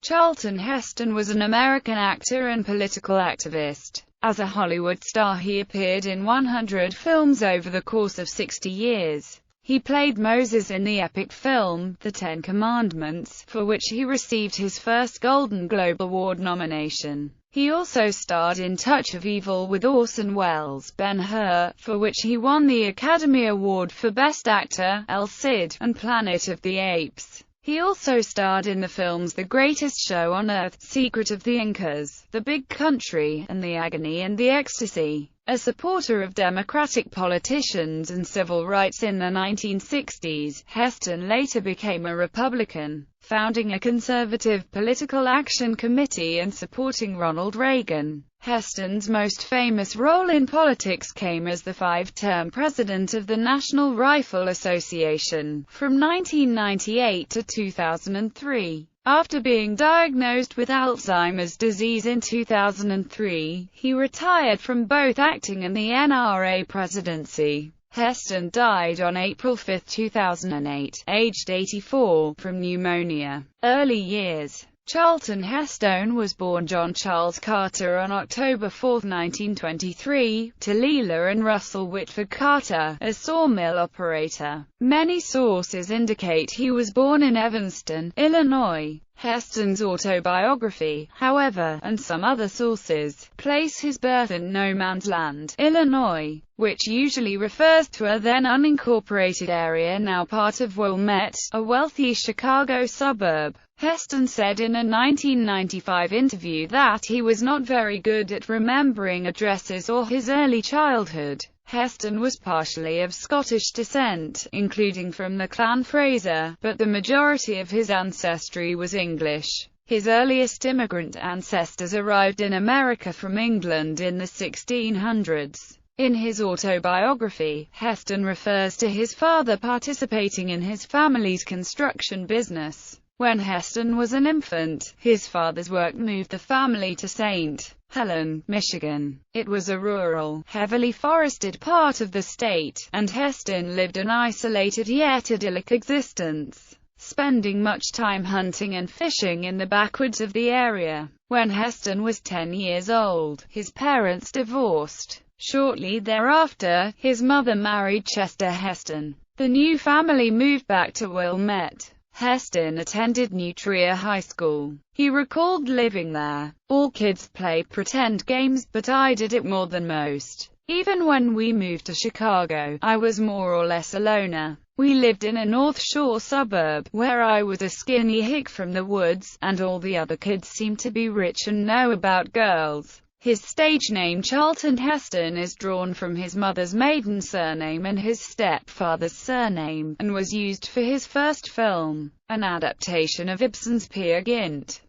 Charlton Heston was an American actor and political activist. As a Hollywood star, he appeared in 100 films over the course of 60 years. He played Moses in the epic film, The Ten Commandments, for which he received his first Golden Globe Award nomination. He also starred in Touch of Evil with Orson Welles' Ben-Hur, for which he won the Academy Award for Best Actor, El Cid, and Planet of the Apes. He also starred in the films The Greatest Show on Earth, Secret of the Incas, The Big Country, and The Agony and the Ecstasy. A supporter of democratic politicians and civil rights in the 1960s, Heston later became a Republican, founding a conservative political action committee and supporting Ronald Reagan. Heston's most famous role in politics came as the 5-term president of the National Rifle Association, from 1998 to 2003. After being diagnosed with Alzheimer's disease in 2003, he retired from both acting and the NRA presidency. Heston died on April 5, 2008, aged 84, from pneumonia. Early years. Charlton Heston was born John Charles Carter on October 4, 1923, to Leila and Russell Whitford Carter, a sawmill operator. Many sources indicate he was born in Evanston, Illinois. Heston's autobiography, however, and some other sources, place his birth in No Man's Land, Illinois, which usually refers to a then unincorporated area now part of Wilmette, a wealthy Chicago suburb. Heston said in a 1995 interview that he was not very good at remembering addresses or his early childhood. Heston was partially of Scottish descent, including from the Clan Fraser, but the majority of his ancestry was English. His earliest immigrant ancestors arrived in America from England in the 1600s. In his autobiography, Heston refers to his father participating in his family's construction business. When Heston was an infant, his father's work moved the family to St. Helens, Michigan. It was a rural, heavily forested part of the state, and Heston lived an isolated yet idyllic existence, spending much time hunting and fishing in the backwoods of the area. When Heston was 10 years old, his parents divorced. Shortly thereafter, his mother married Chester Heston. The new family moved back to Wilmette. Heston attended New Trier High School. He recalled living there. "All kids play pretend games, but I did it more than most. Even when we moved to Chicago, I was more or less a loner. We lived in a North Shore suburb, where I was a skinny hick from the woods, and all the other kids seemed to be rich and know about girls." His stage name Charlton Heston is drawn from his mother's maiden surname and his stepfather's surname, and was used for his first film, an adaptation of Ibsen's Peer Gynt.